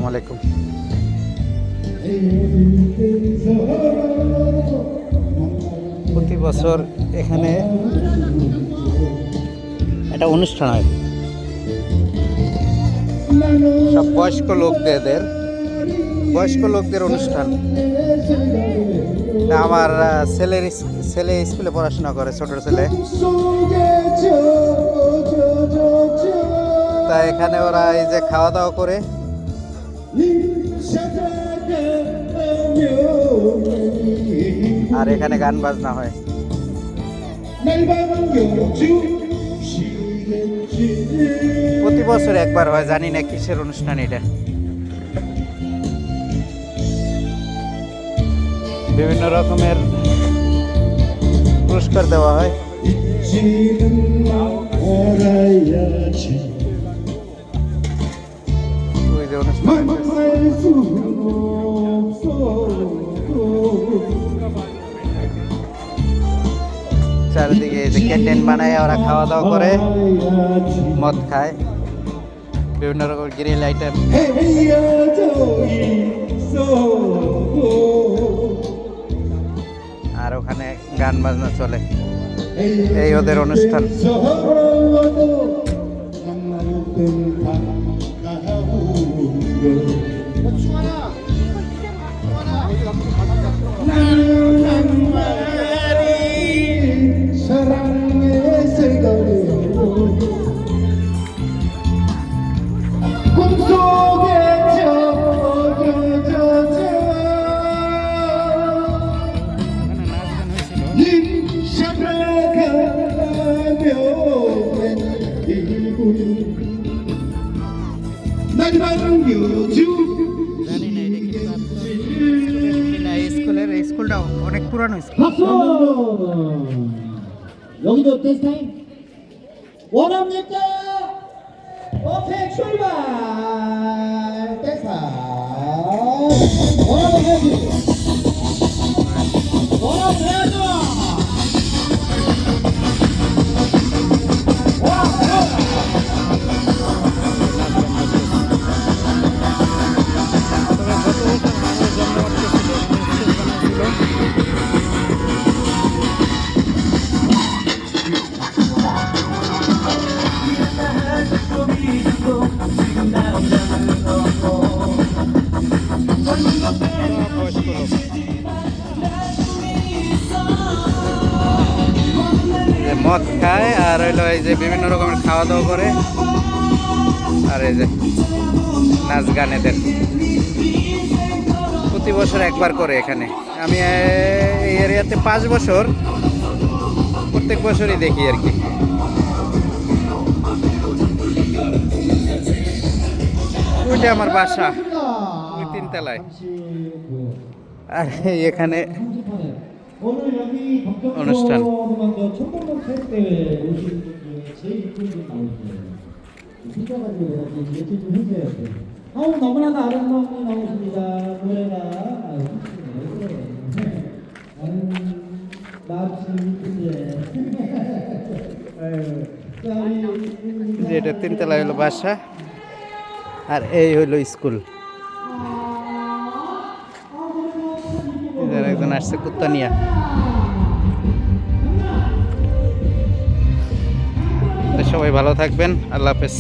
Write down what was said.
আসসালামু আলাইকুম। প্রতি বছর এখানে একটা অনুষ্ঠান হয়, সব বয়স্ক লোকদের অনুষ্ঠান। আমার ছেলে স্কুলে পড়াশোনা করে, ছোট ছেলে। তা এখানে ওরা এই যে খাওয়া দাওয়া করে, আর এখানে গান বাজনা হয়। প্রতি বছর একবার হয়, জানি না কিসের অনুষ্ঠান এটা। বিভিন্ন রকমের পুরস্কার দেওয়া হয়। চারিদিকে এই যে ক্যান্টিন বানায়, ওরা খাওয়া দাওয়া করে, মদ খায়, বিভিন্ন রকম গ্রিল আইটেম। আর ওখানে গান বাজনা চলে, এই ওদের অনুষ্ঠান। স্কুলটা অনেক পুরানো স্কুল। 여기도 테스트 타임. 원합니까? 오케이 출발. 테스트. 원하면 해야지. 원하면 해야죠. মদ খায় আর হইলো এই যে বিভিন্ন রকমের খাওয়া দাওয়া করে, আর এই যে নাচ গান এদের প্রতি বছর একবার করে এখানে। আমি এই এরিয়াতে 5 বছর, প্রত্যেক বছরই দেখি আর কি। ওইটা আমার বাসা, ওই 3 তলায়। আর এখানে অনুষ্ঠান। 너무나도 아름다운 분이 나오십니다. 노래가 যে এটা 3 তলায় হলো বাসা, আর এই হলো স্কুল। একজন আসছে কুত্তা নিয়া। সবাই ভালো থাকবেন, আল্লাহ হাফেজ।